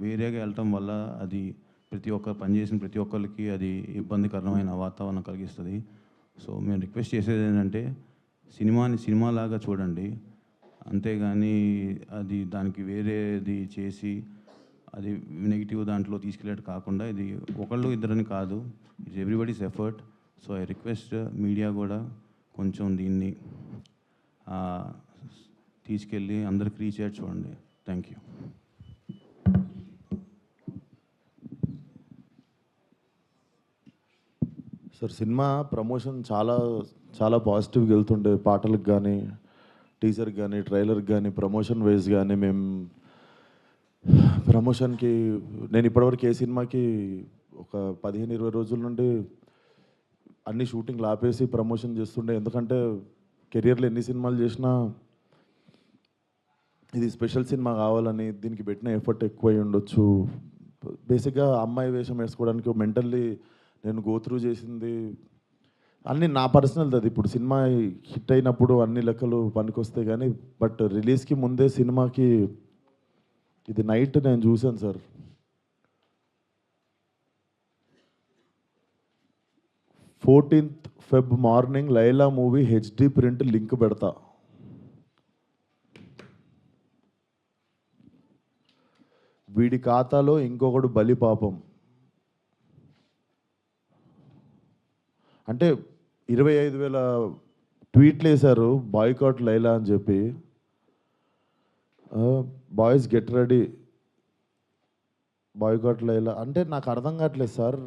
వేరేగా వెళ్ళటం వల్ల అది ప్రతి ఒక్క పనిచేసిన ప్రతి ఒక్కరికి అది ఇబ్బందికరమైన వాతావరణం కలిగిస్తుంది. సో మేము రిక్వెస్ట్ చేసేది ఏంటంటే సినిమాని సినిమాలాగా చూడండి, అంతేగాని అది దానికి వేరేది చేసి అది నెగిటివ్ దాంట్లో తీసుకెళ్ళేది కాకుండా, ఇది ఒకళ్ళు ఇద్దరని కాదు, it's everybody's effort. So I request media కూడా కొంచెం దీన్ని తీసుకెళ్ళి అందరికి రీచ్ అయ్యేది చూడండి. Thank you. Sir, cinema promotion చాలా చాలా పాజిటివ్గా వెళ్తుండే, పాటలకు కానీ, టీజర్కి కానీ, ట్రైలర్కి కానీ, ప్రమోషన్ వైజ్ కానీ. మేము ప్రమోషన్కి నేను ఇప్పటివరకు ఏ సినిమాకి ఒక 15-20 రోజుల నుండి అన్ని షూటింగ్లు ఆపేసి ప్రమోషన్ చేస్తుండే. ఎందుకంటే కెరియర్లో ఎన్ని సినిమాలు చేసినా ఇది స్పెషల్ సినిమా కావాలని దీనికి పెట్టిన ఎఫర్ట్ ఎక్కువై ఉండొచ్చు. బేసిక్గా అమ్మాయి వేషం వేసుకోవడానికి మెంటల్లీ నేను గోత్రూ చేసింది అన్నీ నా పర్సనల్. అది ఇప్పుడు సినిమా హిట్ అయినప్పుడు అన్ని లెక్కలు పనికొస్తాయి కానీ, బట్ రిలీజ్కి ముందే సినిమాకి ఇది నైట్ నేను చూశాను sir. 14th Feb morning Laila movie HD print link పెడతా. వీడి ఖాతాలో ఇంకొకడు బలి పాపం. అంటే 25,000 ట్వీట్లు వేశారు బాయ్కాట్ లైలా అని చెప్పి. Boys get ready, boycott Laila అంటే నాకు అర్థం కావట్లేదు సార్.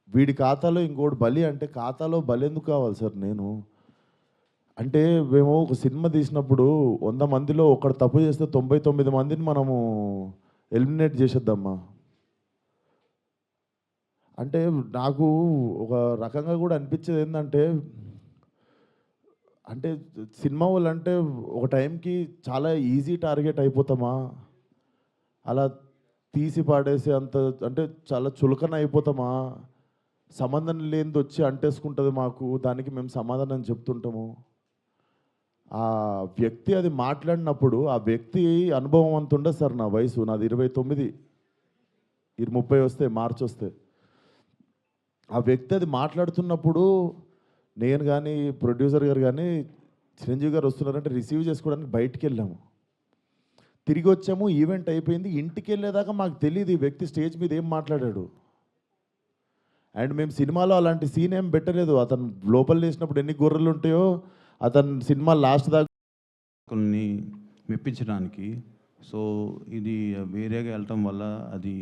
వీడి ఖాతాలో ఇంకోటి బలి అంటే ఖాతాలో బలి ఎందుకు కావాలి సార్? నేను అంటే మేము ఒక సినిమా తీసినప్పుడు 100 మందిలో ఒకడు తప్పు చేస్తే 99 మందిని మనము ఎలిమినేట్ చేసేద్దామా? అంటే నాకు ఒక రకంగా కూడా అనిపించేది ఏంటంటే, అంటే సినిమా వాళ్ళు అంటే ఒక టైంకి చాలా ఈజీ టార్గెట్ అయిపోతామా? అలా తీసి పాడేసి అంత అంటే చాలా చులకన అయిపోతామా? సంబంధం లేనిది వచ్చి అంటేసుకుంటుంది మాకు, దానికి మేము సమాధానం చెప్తుంటాము. ఆ వ్యక్తి అది మాట్లాడినప్పుడు ఆ వ్యక్తి అనుభవం అంత ఉండదు సార్. నా వయసు నాది 29, 30 వస్తే మార్చి వస్తే. ఆ వ్యక్తి అది మాట్లాడుతున్నప్పుడు నేను కానీ ప్రొడ్యూసర్ గారు కానీ చిరంజీవి గారు వస్తున్నారంటే రిసీవ్ చేసుకోవడానికి బయటికి వెళ్ళాము. తిరిగి వచ్చాము, ఈవెంట్ అయిపోయింది. ఇంటికి వెళ్ళేదాకా మాకు తెలియదు ఈ వ్యక్తి స్టేజ్ మీద ఏం మాట్లాడాడు. అండ్ మేము సినిమాలో అలాంటి సీన్ ఏం పెట్టలేదు. అతను లోపల వేసినప్పుడు ఎన్ని గొర్రెలు ఉంటాయో అతను సినిమా లాస్ట్ దాకా కొన్ని మెప్పించడానికి. సో ఇది వేరేగా వెళ్ళటం వల్ల అది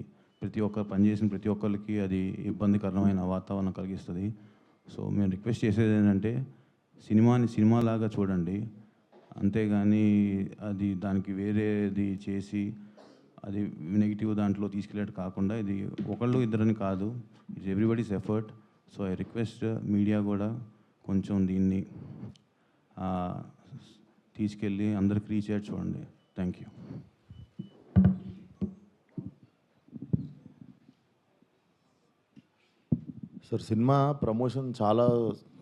ప్రతి ఒక్క పనిచేసిన ప్రతి ఒక్కరికి అది ఇబ్బందికరమైన వాతావరణం కలిగిస్తుంది. సో మేము రిక్వెస్ట్ చేసేది ఏంటంటే సినిమాని సినిమాలాగా చూడండి, అంతేగాని అది దానికి వేరేది చేసి అది నెగిటివ్ దాంట్లో తీసుకెళ్ళేది కాకుండా, ఇది ఒకళ్ళు ఇద్దరని కాదు, it's everybody's effort. So I request media కూడా కొంచెం దీన్ని తీసుకెళ్ళి అందరికి రీచ్ అయ్యేది చూడండి. Thank you. Sir, cinema promotion చాలా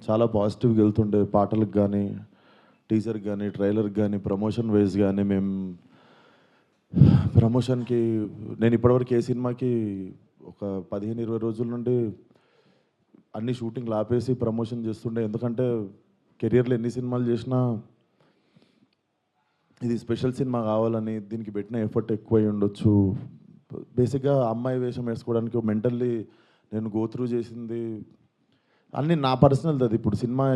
చాలా పాజిటివ్గా వెళ్తుండే, పాటలకు కానీ, టీజర్కి కానీ, ట్రైలర్కి కానీ, ప్రమోషన్ వైజ్ కానీ. మేము ప్రమోషన్కి నేను ఇప్పటివరకు ఏ సినిమాకి ఒక 15-20 రోజుల నుండి అన్ని షూటింగ్లు ఆపేసి ప్రమోషన్ చేస్తుండే. ఎందుకంటే కెరియర్లో ఎన్ని సినిమాలు చేసినా ఇది స్పెషల్ సినిమా కావాలని దీనికి పెట్టిన ఎఫర్ట్ ఎక్కువై ఉండొచ్చు. బేసిక్గా అమ్మాయి వేషం వేసుకోవడానికి మెంటల్లీ నేను గోత్రూ చేసింది అన్నీ నా పర్సనల్. అది ఇప్పుడు సినిమా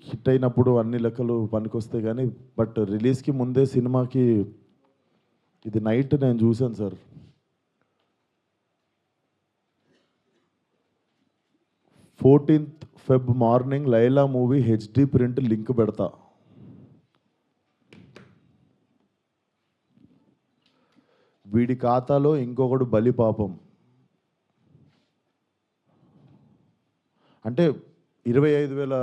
హిట్ అయినప్పుడు అన్ని లెక్కలు పనికొస్తాయి కానీ, బట్ రిలీజ్కి ముందే సినిమాకి ఇది నైట్ నేను చూశాను sir. 14th Feb morning Laila movie HD print link పెడతా. వీడి ఖాతాలో ఇంకొకడు బలి పాపం. అంటే 25,000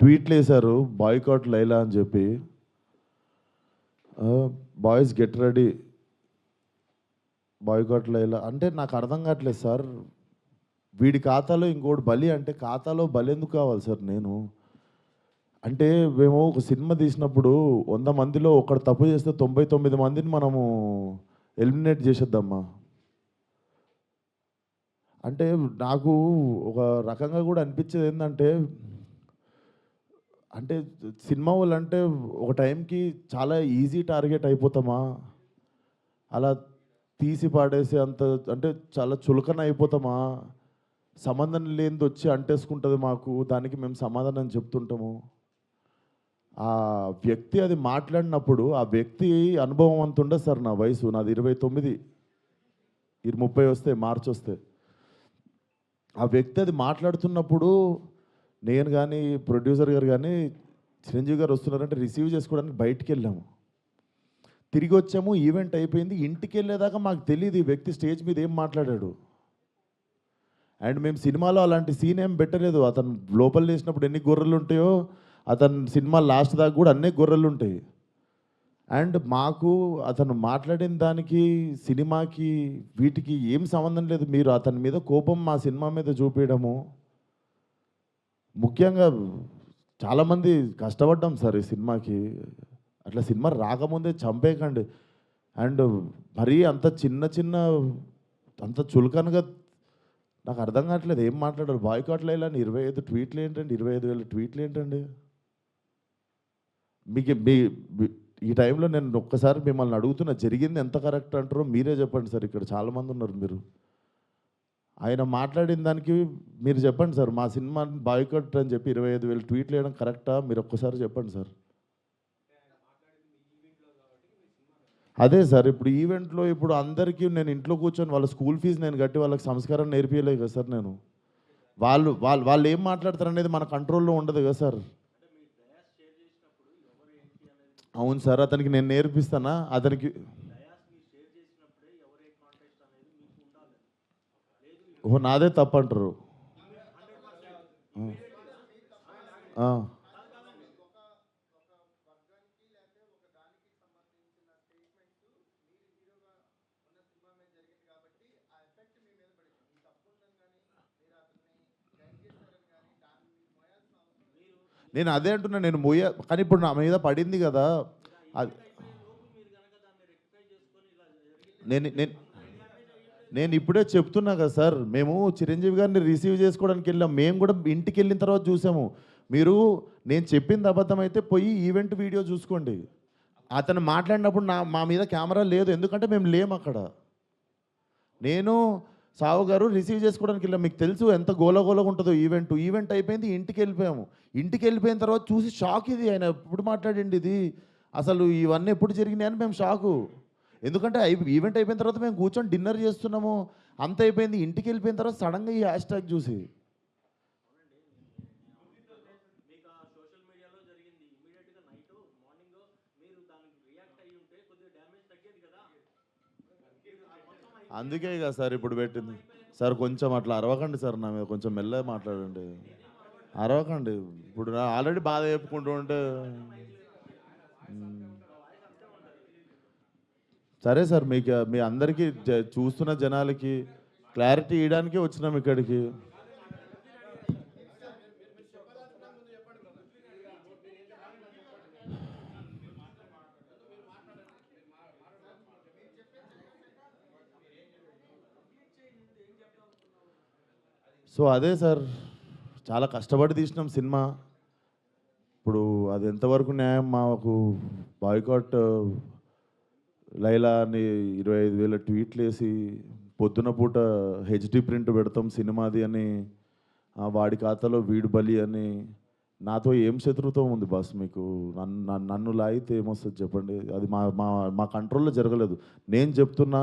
ట్వీట్లు వేశారు బాయ్కాట్ లైలా అని చెప్పి. Boys get ready, boycott Laila అంటే నాకు అర్థం కావట్లేదు సార్. వీడి ఖాతాలో ఇంకోటి బలి అంటే ఖాతాలో బలి ఎందుకు కావాలి సార్? నేను అంటే మేము ఒక సినిమా తీసినప్పుడు 100 మందిలో ఒకడు తప్పు చేస్తే 99 మందిని మనము ఎలిమినేట్ చేసేద్దామా? అంటే నాకు ఒక రకంగా కూడా అనిపించేది ఏంటంటే, అంటే సినిమా వాళ్ళంటే ఒక టైంకి చాలా ఈజీ టార్గెట్ అయిపోతామా? అలా తీసి పాడేసే అంత అంటే చాలా చులకన అయిపోతామా? సంబంధం లేనిది వచ్చి అంటేసుకుంటది మాకు. దానికి మేము సమాధానం చెప్తుంటాము. ఆ వ్యక్తి అది మాట్లాడినప్పుడు ఆ వ్యక్తి అనుభవం అంత ఉండదు సార్. నా వయసు నాది 29, 30 వస్తే మార్చి వస్తే. ఆ వ్యక్తి అది మాట్లాడుతున్నప్పుడు నేను కానీ ప్రొడ్యూసర్ గారు కానీ చిరంజీవి గారు వస్తున్నారంటే రిసీవ్ చేసుకోవడానికి బయటికి వెళ్ళాము. తిరిగి వచ్చాము, ఈవెంట్ అయిపోయింది. ఇంటికి వెళ్ళేదాకా మాకు తెలియదు ఈ వ్యక్తి స్టేజ్ మీద ఏం మాట్లాడాడు. అండ్ మేము సినిమాలో అలాంటి సీన్ ఏం పెట్టలేదు. అతను లోపల లేసినప్పుడు ఎన్ని గొర్రెలు ఉంటాయో అతను సినిమా లాస్ట్ దాకా కూడా అన్నీ గొర్రెలు ఉంటాయి. అండ్ మాకు అతను మాట్లాడిన దానికి సినిమాకి వీటికి ఏం సంబంధం లేదు. మీరు అతని మీద కోపం మా సినిమా మీద చూపించడము. ముఖ్యంగా చాలామంది కష్టపడ్డాం సార్ ఈ సినిమాకి. అట్లా సినిమా రాకముందే చంపేయకండి. అండ్ మరీ అంత చిన్న అంత చులకనగా నాకు అర్థం కావట్లేదు. ఏం మాట్లాడారు? బాయ్కాట్లు వేయాలని 25 ట్వీట్లు ఏంటండి? 25,000 ట్వీట్లు ఏంటండి? మీకు ఈ టైంలో నేను ఒక్కసారి మిమ్మల్ని అడుగుతున్నా, జరిగింది ఎంత కరెక్ట్ అంటారో మీరే చెప్పండి సార్. ఇక్కడ చాలామంది ఉన్నారు. మీరు ఆయన మాట్లాడిన దానికి మీరు చెప్పండి సార్. మా సినిమా బాయ్కాట్ అని చెప్పి 25,000 ట్వీట్లు వేయడం కరెక్టా? మీరు ఒక్కసారి చెప్పండి సార్. అదే సార్, ఇప్పుడు ఈవెంట్లో ఇప్పుడు అందరికీ నేను ఇంట్లో కూర్చొని వాళ్ళ స్కూల్ ఫీజు నేను కట్టి వాళ్ళకి సంస్కారం నేర్పించలేదు కదా సార్ నేను. వాళ్ళు ఏం మాట్లాడతారు అనేది మన కంట్రోల్లో ఉండదు కదా సార్. అవును సార్, అతనికి నేను నేర్పిస్తానా? అతనికి ఓ నాదే తప్పంటారు. నేను అదే అంటున్నా, నేను కానీ ఇప్పుడు నా మీద పడింది కదా. అది నేను నేను నేను ఇప్పుడే చెప్తున్నా కదా సార్. మేము చిరంజీవి గారిని రిసీవ్ చేసుకోవడానికి వెళ్ళాం. మేము కూడా ఇంటికి వెళ్ళిన తర్వాత చూసాము. మీరు నేను చెప్పింది అబద్ధం అయితే పోయి ఈవెంట్ వీడియో చూసుకోండి. అతను మాట్లాడినప్పుడు మా మీద కెమెరా లేదు, ఎందుకంటే మేము లేము అక్కడ. నేను సావు గారు రిసీవ్ చేసుకోవడానికి వెళ్ళాం. మీకు తెలుసు ఎంత గోలగోలగా ఉంటుందో ఈవెంట్ అయిపోయింది, ఇంటికి వెళ్ళిపోయాము. ఇంటికి వెళ్ళిపోయిన తర్వాత చూసి షాక్. ఇది ఆయన ఎప్పుడు మాట్లాడండి, ఇది అసలు ఇవన్నీ ఎప్పుడు జరిగినాయని మేము షాకు. ఎందుకంటే ఈవెంట్ అయిపోయిన తర్వాత మేము కూర్చొని డిన్నర్ చేస్తున్నాము, అంత అయిపోయింది. ఇంటికి వెళ్ళిపోయిన తర్వాత సడన్గా ఈ హ్యాష్ ట్యాగ్ చూసి అందుకే కదా సార్ ఇప్పుడు పెట్టింది. సార్ కొంచెం అట్లా అరవకండి సార్, నా మీద కొంచెం మెల్లగా మాట్లాడండి. అరవకండి. ఇప్పుడు ఆల్రెడీ బాధ చెప్పుకుంటూ ఉంటే సరే సార్. మీ అందరికీ చూస్తున్న జనాలకి క్లారిటీ ఇవ్వడానికే వచ్చినాం ఇక్కడికి. సో అదే సార్, చాలా కష్టపడి తీసినాం సినిమా. ఇప్పుడు అది ఎంతవరకు న్యాయం? మాకు బాయ్కాట్ లైలా అని 25,000 ట్వీట్లు వేసి పొద్దున పూట హెచ్డి ప్రింట్ పెడతాం సినిమాది అని, వాడి ఖాతాలో వీడు బలి అని. నాతో ఏం శత్రుత్వం ఉంది బాస్ మీకు? నన్ను లాగితే ఏమొస్తుంది చెప్పండి? అది మా మా మా కంట్రోల్లో జరగలేదు. నేను చెప్తున్నా,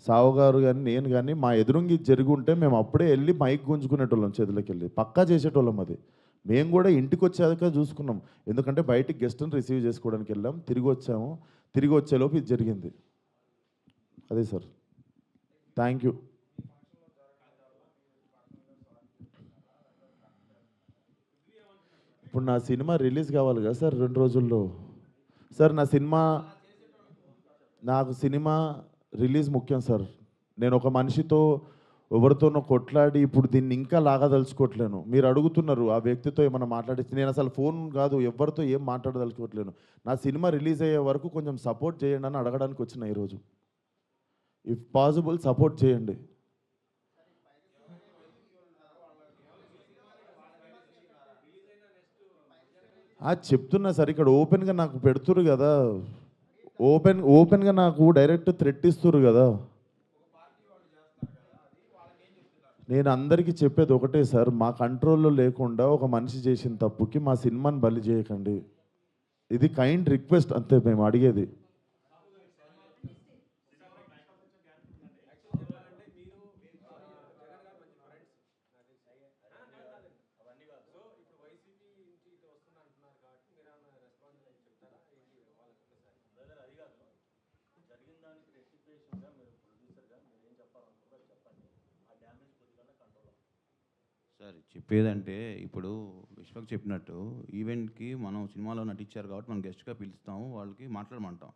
సావు గారు కానీ నేను కానీ మా ఎదురుంగి జరిగి ఉంటే మేము అప్పుడే వెళ్ళి మైక్ గుంజుకునేటోళ్ళం, చేతులకి వెళ్ళి పక్కా చేసేటోళ్ళం. అది మేము కూడా ఇంటికి వచ్చాక చూసుకున్నాం. ఎందుకంటే బయటికి గెస్ట్ని రిసీవ్ చేసుకోవడానికి వెళ్ళాం, తిరిగి వచ్చాము. తిరిగి వచ్చేలోపు ఇది జరిగింది. అదే సార్. Thank you. ఇప్పుడు నా సినిమా రిలీజ్ కావాలి కదా సార్ 2 రోజుల్లో. సార్ నాకు సినిమా రిలీజ్ ముఖ్యం సార్. నేను ఒక మనిషితో ఎవరితోనో కొట్లాడి ఇప్పుడు దీన్ని ఇంకా లాగదలుచుకోవట్లేను. మీరు అడుగుతున్నారు ఆ వ్యక్తితో ఏమైనా మాట్లాడిస్తే, నేను అసలు ఫోన్ కాదు ఎవరితో ఏం మాట్లాడదలుచుకోవట్లేను. నా సినిమా రిలీజ్ అయ్యే వరకు కొంచెం సపోర్ట్ చేయండి అని అడగడానికి వచ్చిన ఈరోజు. ఇఫ్ పాసిబుల్ సపోర్ట్ చేయండి. చెప్తున్నా సార్, ఇక్కడ ఓపెన్గా నాకు పెడుతురు కదా, ఓపెన్గా నాకు డైరెక్ట్ థ్రెట్ ఇస్తురు కదా. నేను అందరికీ చెప్పేది ఒకటే సార్, మా కంట్రోల్లో లేకుండా ఒక మనిషి చేసిన తప్పుకి మా సినిమాని బలి చేయకండి. ఇది కైండ్ రిక్వెస్ట్ అంతే మేము అడిగేది. సార్ చెప్పేదంటే ఇప్పుడు విశ్వక్ చెప్పినట్టు ఈవెంట్కి మనం సినిమాలో నటించారు కాబట్టి మనం గెస్ట్గా పిలుస్తాము, వాళ్ళకి మాట్లాడమంటాం.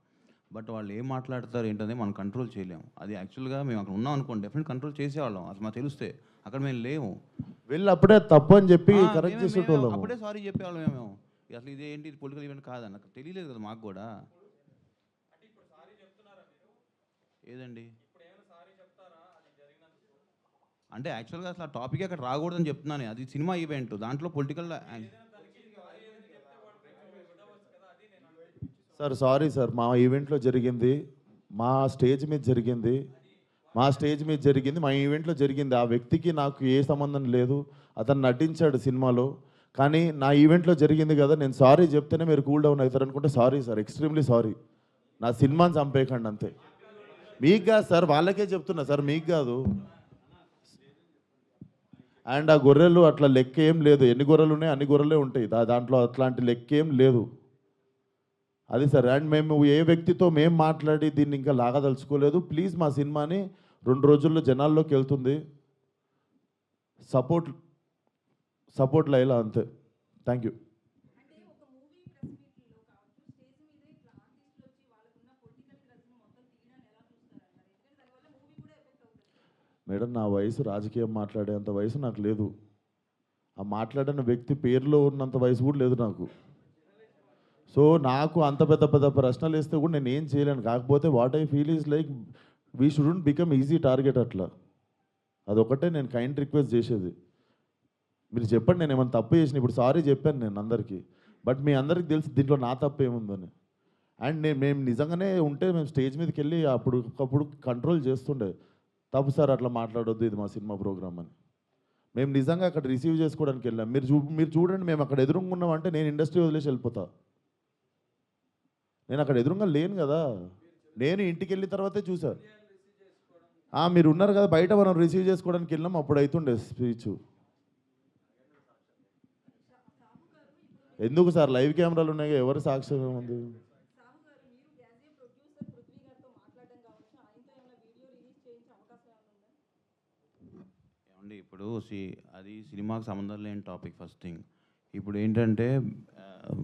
బట్ వాళ్ళు ఏం మాట్లాడతారు ఏంటనే మనం కంట్రోల్ చేయలేము. అది యాక్చువల్గా మేము అక్కడ ఉన్నాం అనుకోండి, డెఫినెట్ కంట్రోల్ చేసేవాళ్ళం. అసలు మాకు తెలిస్తే అక్కడ మేము లేము. వెళ్ళి అప్పుడే తప్పు అని చెప్పి ఆ, కరెక్ట్ మేమే- చేసేటోళ్ళము. అప్పుడే సారీ చెప్పేవాళ్ళం మేము. అసలు ఇదేంటి, ఇది పొలిటికల్ ఈవెంట్ కాదని నాకు తెలియలేదు కదా మాకు కూడా. ఏదండి అంటే యాక్చువల్గా అసలు ఆ టాపిక్ అక్కడ రాకూడదని చెప్తున్నాను. అది సినిమా ఈవెంట్, దాంట్లో పొలిటికల్. సార్ సారీ సార్, మా ఈవెంట్లో జరిగింది, మా స్టేజ్ మీద జరిగింది, మా ఈవెంట్లో జరిగింది. ఆ వ్యక్తికి నాకు ఏ సంబంధం లేదు, అతను నటించాడు సినిమాలో. కానీ నా ఈవెంట్లో జరిగింది కదా, నేను సారీ చెప్తేనే మీరు కూల్ డౌన్ అవుతారు అనుకుంటే సారీ సార్, ఎక్స్ట్రీమ్లీ సారీ. నా సినిమాని చంపేయకండి అంతే. మీకు కాదు సార్, వాళ్ళకే చెప్తున్నా సార్, మీకు కాదు. అండ్ ఆ గొర్రెలు అట్లా లెక్క ఏం లేదు, ఎన్ని గొర్రెలు ఉన్నాయి అన్ని గొర్రెలే ఉంటాయి, దాంట్లో అట్లాంటి లెక్క ఏం లేదు. అది సార్. అండ్ మేము ఏ వ్యక్తితో మేము మాట్లాడి దీన్ని ఇంకా లాగదలుచుకోలేదు. ప్లీజ్ మా సినిమాని 2 రోజుల్లో జనాల్లోకి వెళ్తుంది, సపోర్ట్ లైలా అంతే. Thank you. మేడం, నా వయసు రాజకీయం మాట్లాడేంత వయసు నాకు లేదు. ఆ మాట్లాడిన వ్యక్తి పేరులో ఉన్నంత వయసు కూడా లేదు నాకు. సో నాకు అంత పెద్ద పెద్ద ప్రశ్నలు వేస్తే కూడా నేను ఏం చేయలేను. కాకపోతే what I feel is like we shouldn't become easy target అట్లా. అదొకటే నేను కైండ్ రిక్వెస్ట్ చేసేది. మీరు చెప్పండి, నేను ఏమైనా తప్పు చేసిన. ఇప్పుడు సారీ చెప్పాను నేను అందరికీ, బట్ మీ అందరికీ తెలుసు దీంట్లో నా తప్పు ఏముందని. అండ్ మేము నిజంగానే ఉంటే మేము స్టేజ్ మీదకి వెళ్ళి అప్పుడు కంట్రోల్ చేస్తుండే, తప్పు సార్ అట్లా మాట్లాడొద్దు, ఇది మా సినిమా ప్రోగ్రామ్ అని. మేము నిజంగా అక్కడ రిసీవ్ చేసుకోవడానికి వెళ్ళాం. మీరు చూడండి, మేము అక్కడ ఎదురుకున్నాం అంటే నేను ఇండస్ట్రీ వదిలేసి వెళ్ళిపోతా. నేను అక్కడ ఎదురుగా లేను కదా, నేను ఇంటికి వెళ్ళిన తర్వాతే చూశాను. మీరు ఉన్నారు కదా బయట, మనం రిసీవ్ చేసుకోవడానికి వెళ్ళాం, అప్పుడు అవుతుండే స్పీచ్. ఎందుకు సార్, లైవ్ కెమెరాలు ఉన్నాయి, ఎవరు సాక్ష్యం ఉంది? ఏమండి ఇప్పుడు అది సినిమాకి సంబంధం లేని టాపిక్ ఫస్ట్ థింగ్. ఇప్పుడు ఏంటంటే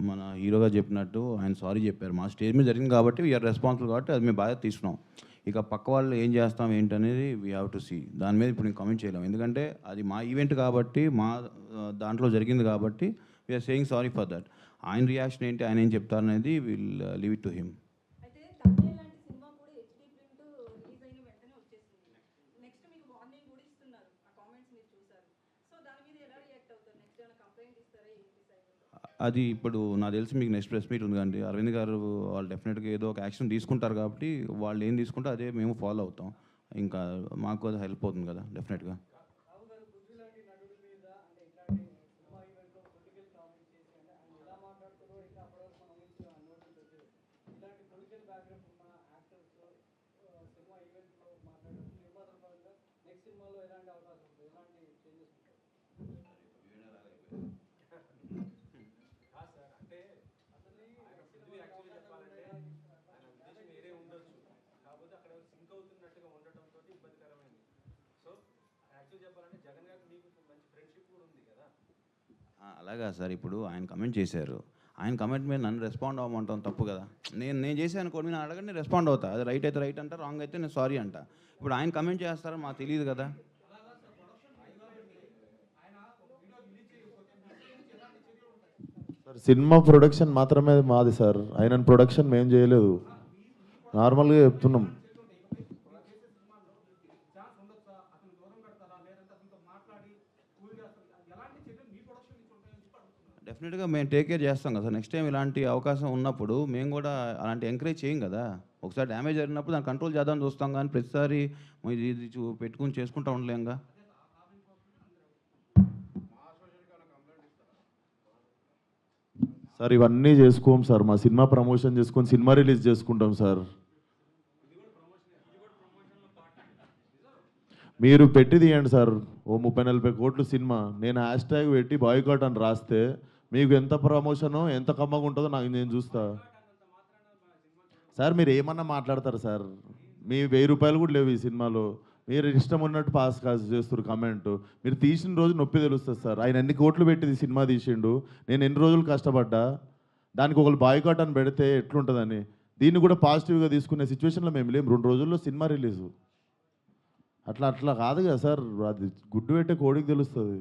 మన హీరోగా చెప్పినట్టు ఆయన సారీ చెప్పారు. మా స్టేజ్ మీద జరిగింది కాబట్టి వీఆర్ రెస్పాన్సిబుల్ కాబట్టి అది మేము బాధ్యత తీసుకున్నాం. ఇక పక్క వాళ్ళు ఏం చేస్తాం ఏంటనేది వీ హ్యావ్ టు సీ. దాని మీద ఇప్పుడు నేను కామెంట్ చేయలేము, ఎందుకంటే అది మా ఈవెంట్ కాబట్టి, మా దాంట్లో జరిగింది కాబట్టి we're saying sorry for that. ఆయన రియాక్షన్ ఏంటి, ఆయన ఏం చెప్తారనేది will leave it to him. అది ఇప్పుడు నాకు తెలిసి మీకు నెక్స్ట్ ప్రెస్ మీట్ ఉంది కండి, అరవింద్ గారు వాళ్ళు డెఫినెట్గా ఏదో ఒక యాక్షన్ తీసుకుంటారు కాబట్టి వాళ్ళు ఏం తీసుకుంటే అదే మేము ఫాలో అవుతాం. ఇంకా మాకు అది హెల్ప్ అవుతుంది కదా డెఫినెట్గా. అలాగా సార్, ఇప్పుడు ఆయన కమెంట్ చేశారు, ఆయన కమెంట్ మీద నన్ను రెస్పాండ్ అవ్వమంటాం తప్పు కదా. నేను చేశాను కూడా, నేను అడగండి రెస్పాండ్ అవుతా. అది రైట్ అయితే రైట్ అంట, రాంగ్ అయితే నేను సారీ అంట. ఇప్పుడు ఆయన కమెంట్ చేస్తారో మాకు తెలియదు కదా. సార్ సినిమా ప్రొడక్షన్ మాత్రమే మాది సార్, ఆయన ప్రొడక్షన్ మేము చేయలేదు, నార్మల్గా చెప్తున్నాం. డెఫినెట్గా మేము టేక్ కేర్ చేస్తాం కదా సార్. నెక్స్ట్ టైం ఇలాంటి అవకాశం ఉన్నప్పుడు మేము కూడా అలాంటి ఎంకరేజ్ చేయం కదా. ఒకసారి డ్యామేజ్ జరిగినప్పుడు దాన్ని కంట్రోల్ చేద్దామని చూస్తాం, కానీ ప్రతిసారి ఇది పెట్టుకుని చేసుకుంటూ ఉండలేంగా. సార్ ఇవన్నీ చేసుకోం సార్, మా సినిమా ప్రమోషన్ చేసుకొని సినిమా రిలీజ్ చేసుకుంటాం సార్. మీరు పెట్టి తీయండి సార్, ఓ 30-40 కోట్లు సినిమా, నేను హ్యాష్ ట్యాగ్ పెట్టి బాయ్కాట్ అని రాస్తే మీకు ఎంత ప్రమోషనో ఎంత కమ్మగా ఉంటుందో నేను చూస్తా సార్. మీరు ఏమన్నా మాట్లాడతారు సార్, మీ 1000 రూపాయలు కూడా లేవు ఈ సినిమాలో, మీరు ఇష్టం ఉన్నట్టు పాస్ చేస్తారు కమెంట్. మీరు తీసిన రోజు నొప్పి తెలుస్తుంది సార్. ఆయన ఎన్ని కోట్లు పెట్టి సినిమా తీసిండు, నేను ఎన్ని రోజులు కష్టపడ్డా, దానికి ఒకళ్ళు బాయ్కాట్ అని పెడితే ఎట్లుంటుందని. దీన్ని కూడా పాజిటివ్గా తీసుకునే సిచ్యువేషన్లో మేము లేము. 2 రోజుల్లో సినిమా రిలీజు, అట్లా కాదు కదా సార్, అది గుడ్డు పెట్టే కోడికి తెలుస్తుంది.